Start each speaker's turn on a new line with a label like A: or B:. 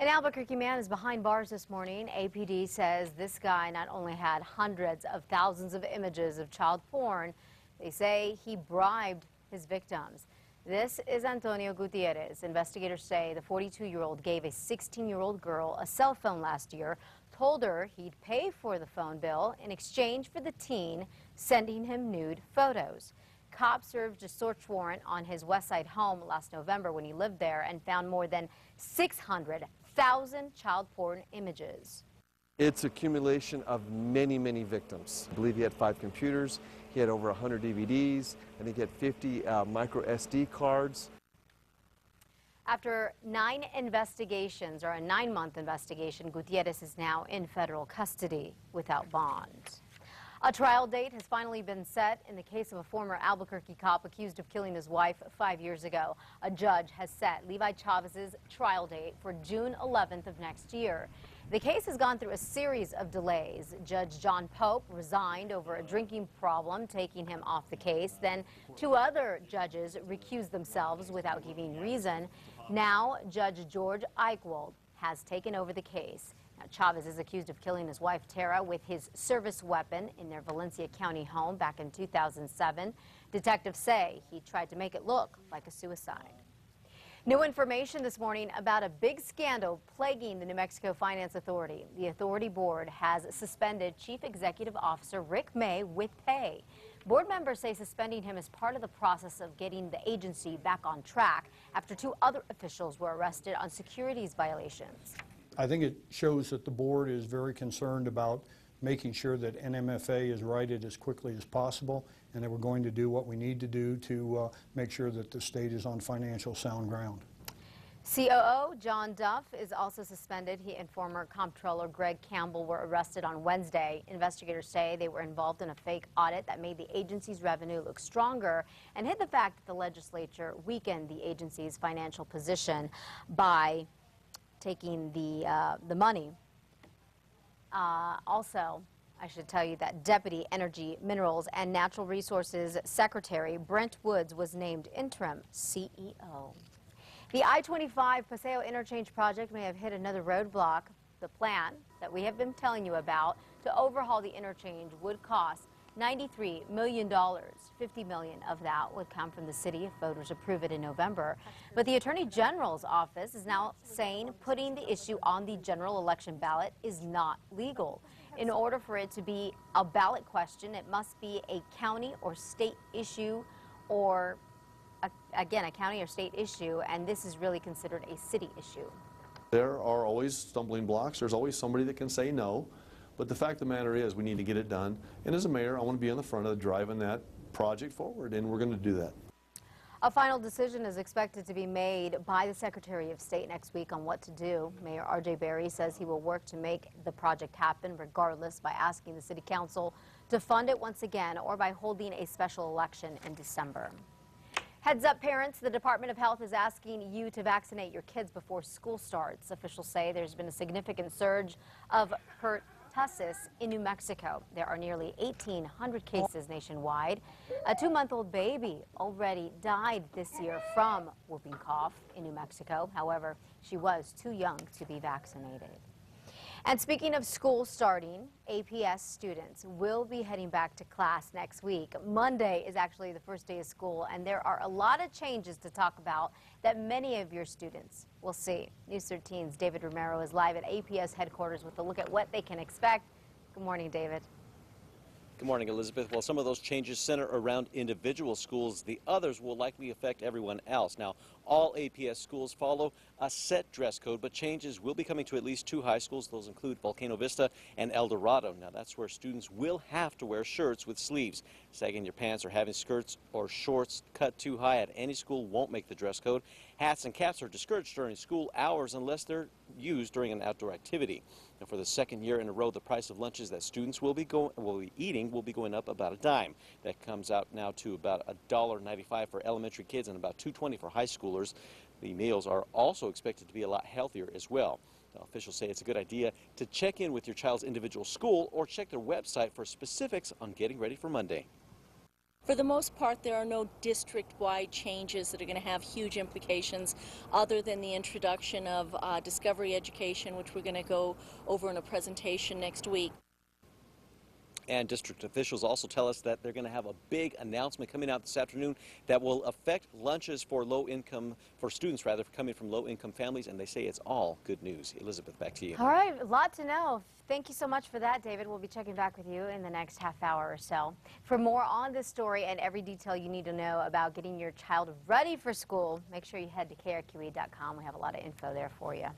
A: An Albuquerque man is behind bars this morning. APD says this guy not only had hundreds of thousands of images of child porn, they say he bribed his victims. This is Antonio Gutierrez. Investigators say the 42-year-old gave a 16-year-old girl a cell phone last year, told her he'd pay for the phone bill in exchange for the teen sending him nude photos. Cops served a search warrant on his West Side home last November when he lived there and found more than 600,000 child porn images.
B: It's accumulation of many, many victims. I believe he had 5 computers, he had over 100 DVDs, I think he had 50 micro SD cards.
A: After 9 investigations, or a 9-month investigation, Gutierrez is now in federal custody without bond. A trial date has finally been set in the case of a former Albuquerque cop accused of killing his wife 5 years ago. A judge has set Levi Chavez's trial date for June 11th of next year. The case has gone through a series of delays. Judge John Pope resigned over a drinking problem, taking him off the case. Then 2 other judges recused themselves without giving reason. Now, Judge George Eichwald has taken over the case. Now, Chavez is accused of killing his wife, Tara, with his service weapon in their Valencia County home back in 2007. Detectives say he tried to make it look like a suicide. New information this morning about a big scandal plaguing the New Mexico Finance Authority. The authority board has suspended Chief Executive Officer Rick May with pay. Board members say suspending him is part of the process of getting the agency back on track after 2 other officials were arrested on securities violations.
C: I think it shows that the board is very concerned about making sure that NMFA is righted as quickly as possible, and that we're going to do what we need to do to make sure that the state is on financial sound ground.
A: COO John Duff is also suspended. He and former comptroller Greg Campbell were arrested on Wednesday. Investigators say they were involved in a fake audit that made the agency's revenue look stronger and hid the fact that the legislature weakened the agency's financial position by taking the money. Also, I should tell you that Deputy Energy, Minerals, and Natural Resources Secretary Brent Woods was named interim CEO. The I-25 Paseo Interchange project may have hit another roadblock. The plan that we have been telling you about to overhaul the interchange would cost $93 million. $50 million of that would come from the city if voters approve it in November. But the Attorney General's office is now saying putting the issue on the general election ballot is not legal. In order for it to be a ballot question, it must be a county or state issue, or again, a county or state issue, and this is really considered a city issue.
D: There are always stumbling blocks. There's always somebody that can say no. But the fact of the matter is we need to get it done. And as a mayor, I want to be on the front of driving that project forward, and we're going to do that.
A: A final decision is expected to be made by the Secretary of State next week on what to do. Mayor R.J. Berry says he will work to make the project happen regardless by asking the City Council to fund it once again or by holding a special election in December. Heads up, parents, the Department of Health is asking you to vaccinate your kids before school starts. Officials say there's been a significant surge of pertussis in New Mexico. There are nearly 1,800 cases nationwide. A 2-month-old baby already died this year from whooping cough in New Mexico. However, she was too young to be vaccinated. And speaking of school starting, APS students will be heading back to class next week. Monday is actually the first day of school, and there are a lot of changes to talk about that many of your students will see. News 13's David Romero is live at APS headquarters with a look at what they can expect. Good morning, David.
E: Good morning, Elizabeth. Well, some of those changes center around individual schools. The others will likely affect everyone else. Now, all APS schools follow a set dress code, but changes will be coming to at least 2 high schools. Those include Volcano Vista and El Dorado. Now, that's where students will have to wear shirts with sleeves. Sagging your pants or having skirts or shorts cut too high at any school won't make the dress code. Hats and caps are discouraged during school hours unless they're used during an outdoor activity. Now, for the 2nd year in a row, the price of lunches that students will be eating will be going up about a dime. That comes out now to about $1.95 for elementary kids and about $2.20 for high schoolers. The meals are also expected to be a lot healthier as well. Now, officials say it's a good idea to check in with your child's individual school or check their website for specifics on getting ready for Monday.
F: For the most part, there are no district-wide changes that are going to have huge implications other than the introduction of discovery education, which we're going to go over in a presentation next week.
E: And district officials also tell us that they're going to have a big announcement coming out this afternoon that will affect lunches for students coming from low-income families, and they say it's all good news. Elizabeth, back to you.
A: All right, a lot to know. Thank you so much for that, David. We'll be checking back with you in the next half hour or so. For more on this story and every detail you need to know about getting your child ready for school, make sure you head to KRQE.com. We have a lot of info there for you.